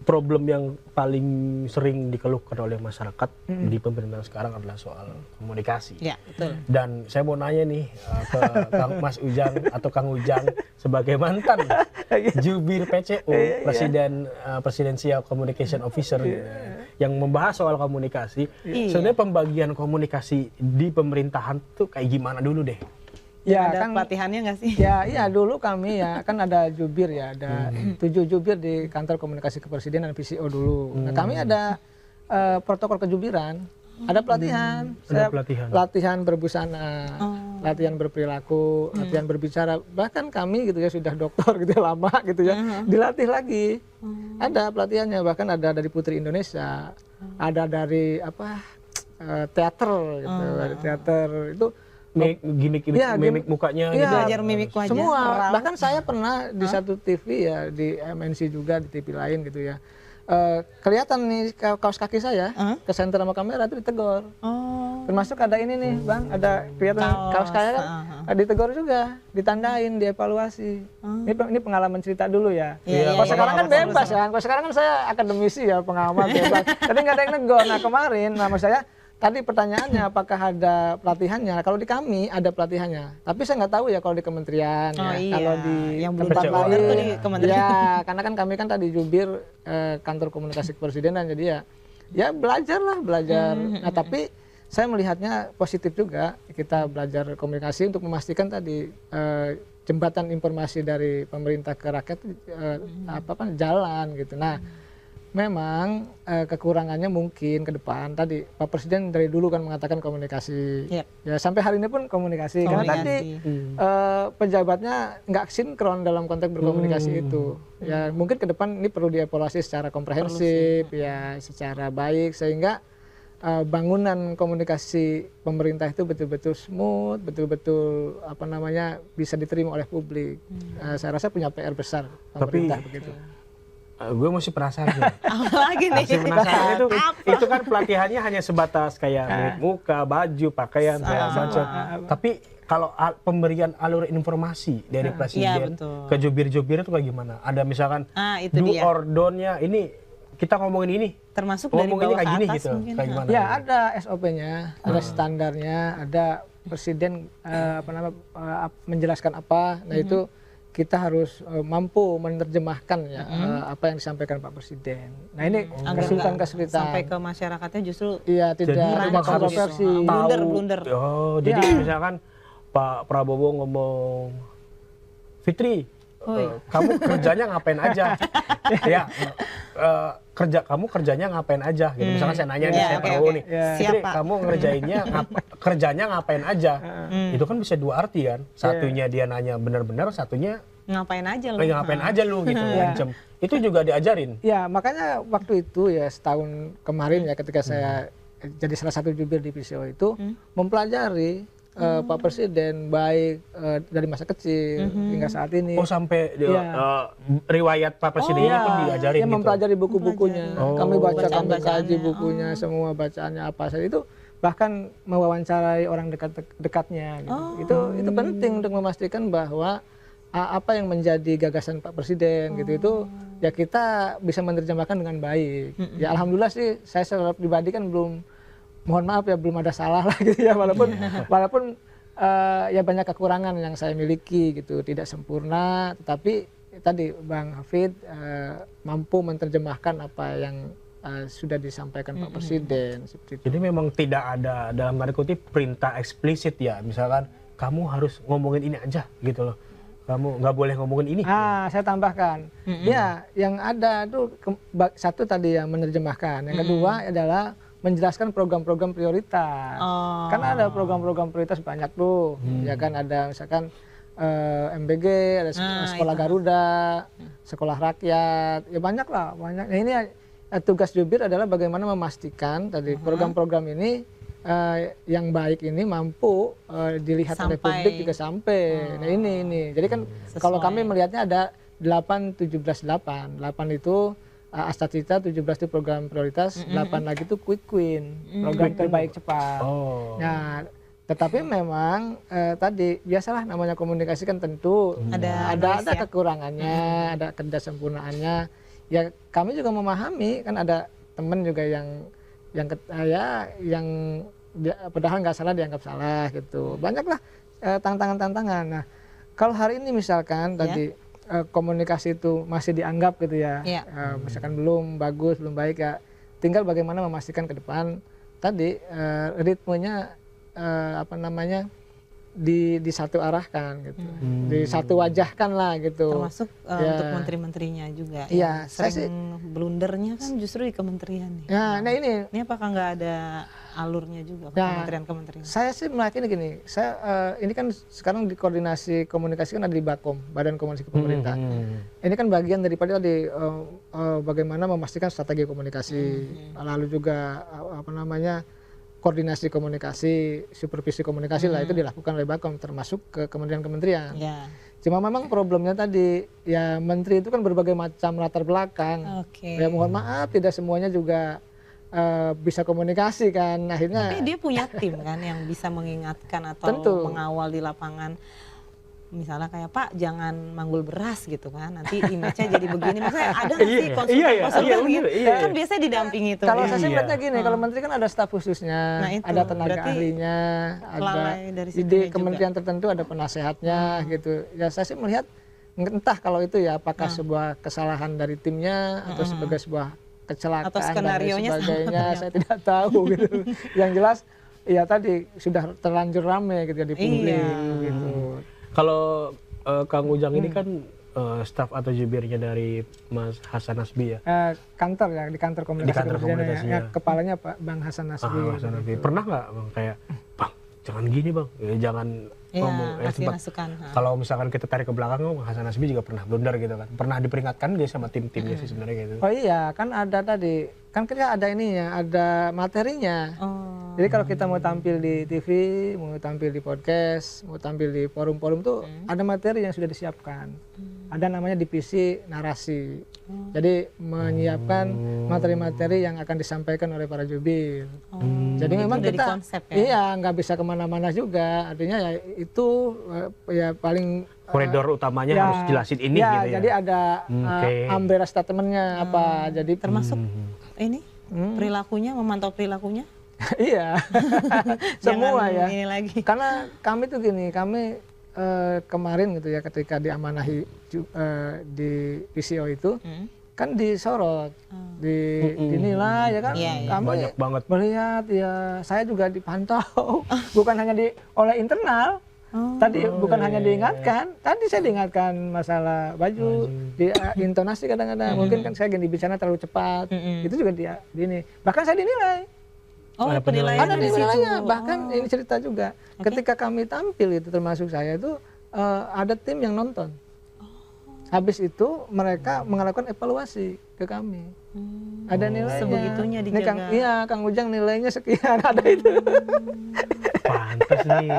problem yang paling sering dikeluhkan oleh masyarakat di pemerintahan sekarang adalah soal komunikasi. Ya, betul. Dan saya mau nanya nih ke Kang Mas Ujang atau Kang Ujang sebagai mantan jubir PCO, Presidential Communication Officer, yang membahas soal komunikasi. Sebenarnya pembagian komunikasi di pemerintahan tuh kayak gimana dulu deh? Ya, ada kan pelatihannya nggak sih? Ya, iya dulu kami ya kan ada jubir ya, ada 7 jubir di kantor komunikasi kepresidenan PCO dulu. Nah, kami ada protokol kejubiran, ada pelatihan. Ada latihan berbusana, latihan berperilaku, latihan berbicara. Bahkan kami gitu ya sudah doktor gitu ya, lama gitu ya, dilatih lagi. Ada pelatihannya, bahkan ada dari Putri Indonesia, ada dari teater gitu, dari teater itu. Gimik mukanya gitu. Belajar mimik wajah. Semua. Bahkan saya pernah di satu TV ya, di MNC juga, di TV lain gitu ya. Kelihatan nih kaos kaki saya, kesenter sama kamera itu ditegur. Termasuk ada ini nih Bang, ada kelihatan kaos kaki kan, ditegur juga, ditandain, dievaluasi. Ini pengalaman cerita dulu ya. Kalau sekarang kan bebas kan, kalau sekarang kan saya akademisi ya, pengamat bebas. Tapi nggak ada yang negur. Nah kemarin, maksud saya, tadi pertanyaannya apakah ada pelatihannya? Kalau di kami ada pelatihannya, tapi saya nggak tahu ya kalau di kementerian, kalau di yang tempat lain. Ya, karena kan kami kan tadi jubir kantor komunikasi kepresidenan, jadi ya belajar. Nah tapi saya melihatnya positif juga, kita belajar komunikasi untuk memastikan tadi jembatan informasi dari pemerintah ke rakyat jalan gitu. Nah. Memang kekurangannya mungkin ke depan tadi Pak Presiden dari dulu kan mengatakan komunikasi, ya sampai hari ini pun komunikasi. Karena tadi pejabatnya nggak sinkron dalam konteks berkomunikasi itu. Ya mungkin ke depan ini perlu dievaluasi secara komprehensif, ya secara baik sehingga bangunan komunikasi pemerintah itu betul-betul smooth, betul-betul bisa diterima oleh publik. Saya rasa punya PR besar pemerintah begitu. Gue masih penasaran. Apalagi nih? Masih penasaran itu kan pelatihannya hanya sebatas kayak mimik muka, baju, pakaian, segala macam. Tapi kalau pemberian alur informasi dari presiden ke jubir-jubir itu kayak gimana? Ada misalkan do or don't-nya, ini kita ngomongin ini. Termasuk dari bawah kayak ke gini atas gitu. mungkin. Kayak gimana? Ya ada SOP-nya, ada standarnya, ada presiden menjelaskan apa. Nah itu kita harus mampu menerjemahkan ya apa yang disampaikan Pak Presiden. Nah ini kesulitan-kesulitan. Sampai ke masyarakatnya justru tidak kontroversi. Blunder. Oh, jadi misalkan Pak Prabowo ngomong, Fitri, kamu kerjanya ngapain aja? Kamu kerjanya ngapain aja? Gitu. Misalkan saya nanya nih, saya Prabowo nih, Fitri, kamu kerjanya ngapain aja? Itu kan bisa dua arti kan. Satunya dia nanya benar-benar, satunya ngapain aja lu? Ngapain aja lu gitu. Itu juga diajarin. Ya makanya waktu itu ya setahun kemarin ya ketika saya jadi salah satu jubir di PCO itu mempelajari Pak Presiden baik dari masa kecil hingga saat ini. Oh sampai riwayat Pak Presidennya pun diajarin gitu. Mempelajari buku-bukunya. Kami baca, kami kaji bukunya, semua bacaannya apa saja itu. Bahkan mewawancarai orang dekatnya gitu. Itu penting untuk memastikan bahwa apa yang menjadi gagasan Pak Presiden gitu itu ya kita bisa menerjemahkan dengan baik. Ya alhamdulillah sih saya secara pribadi kan mohon maaf ya belum ada salah lah gitu ya, walaupun ya banyak kekurangan yang saya miliki gitu, tidak sempurna, tetapi tadi Bang Hafid mampu menerjemahkan apa yang sudah disampaikan Pak Presiden seperti itu. Jadi memang tidak ada dalam tanda kutip perintah eksplisit ya, misalkan kamu harus ngomongin ini aja gitu loh, kamu nggak boleh ngomongin ini. Saya tambahkan ya yang ada tuh satu tadi yang menerjemahkan, yang kedua adalah menjelaskan program-program prioritas. Karena ada program-program prioritas banyak tuh, ya kan ada misalkan MBG, ada sekolah Garuda, sekolah rakyat, ya banyak lah, banyak. Nah, ini tugas jubir adalah bagaimana memastikan tadi program-program ini yang baik ini mampu dilihat oleh publik juga sampai. Nah ini. Jadi kan kalau kami melihatnya ada 8-17-8 itu Astacita, 17 itu program prioritas, 8 lagi itu quick win, program terbaik cepat. Nah, tetapi memang tadi biasalah namanya komunikasi kan tentu ada kekurangannya, ada ketidaksempurnaannya. ya kami juga memahami kan ada teman juga yang padahal nggak salah dianggap salah gitu. Banyaklah tantangan-tantangan. Nah, kalau hari ini misalkan tadi komunikasi itu masih dianggap gitu ya, misalkan belum bagus, belum baik ya, tinggal bagaimana memastikan ke depan tadi ritmenya disatu arahkan gitu, disatu wajahkan lah gitu. Termasuk untuk menteri-menterinya juga. Iya, sering blundernya kan justru di kementerian nih. Ya, nah ini apakah nggak ada alurnya juga kementerian-kementerian? Saya sih meyakini gini, ini kan sekarang di koordinasi komunikasi kan ada di Bakom, Badan Komunikasi Pemerintah. Ini kan bagian daripada bagaimana memastikan strategi komunikasi, lalu juga koordinasi komunikasi, supervisi komunikasi lah itu dilakukan oleh Bakom termasuk ke kementerian-kementerian. Cuma memang problemnya tadi ya menteri itu kan berbagai macam latar belakang. Ya mohon maaf tidak semuanya juga bisa komunikasi kan akhirnya. Tapi dia punya tim kan yang bisa mengingatkan atau mengawal di lapangan. Misalnya kayak Pak jangan manggul beras gitu kan, nanti image-nya jadi begini. Maksudnya ada nggak sih konsultan gitu? Kan biasanya didampingi tuh. Kalau saya sih melihatnya gini, kalau menteri kan ada staf khususnya, ada tenaga ahlinya, ada di kementerian tertentu ada penasehatnya gitu. Ya saya sih melihat entah kalau itu ya apakah sebuah kesalahan dari timnya atau sebagai sebuah kecelakaan atau skenarionya dan sebagainya, saya tidak tahu gitu. Yang jelas ya tadi sudah terlanjur rame gitu di publik gitu. Kalau Kang Ujang ini kan staf atau jubirnya dari Mas Hasan Nasbi ya? Kantor ya, di kantor komunikasi. Ya, kepalanya Pak Bang Hasan Nasbi. Hasan Nasbi. Pernah nggak Bang kayak, Bang jangan gini Bang, jangan ngomong. Kalau misalkan kita tarik ke belakang, Bang Hasan Nasbi juga pernah blunder gitu kan? Pernah diperingatkan dia sama tim-timnya sih sebenarnya gitu? Oh iya, kan ada tadi, kan kita ada ininya, ada materinya. Jadi kalau kita mau tampil di TV, mau tampil di podcast, mau tampil di forum-forum tuh ada materi yang sudah disiapkan. Ada namanya divisi narasi. Jadi menyiapkan materi-materi yang akan disampaikan oleh para jubir. Jadi memang kita nggak bisa kemana-mana juga. Artinya ya itu ya paling koridor utamanya harus jelasin ini gitu ya. Jadi ada umbrella statementnya apa. Jadi termasuk ini perilakunya, memantau perilakunya. Iya, semua ya. Ini lagi. Karena kami tuh gini, kami kemarin gitu ya ketika diamanahi di PCO itu kan disorot, dinilai ya kan. Kami banyak banget melihat ya, saya juga dipantau, bukan hanya oleh internal. Tadi bukan hanya diingatkan, tadi saya diingatkan masalah baju, intonasi kadang-kadang, mungkin kan saya gini bicara terlalu cepat, itu juga ini. Bahkan saya dinilai. Ada penilaiannya. Bahkan ini cerita juga. Ketika kami tampil itu termasuk saya itu ada tim yang nonton. Habis itu mereka melakukan evaluasi ke kami. Ada nilainya. Sebegitunya dijaga. Kang Ujang nilainya sekian, ada itu. Pantes nih.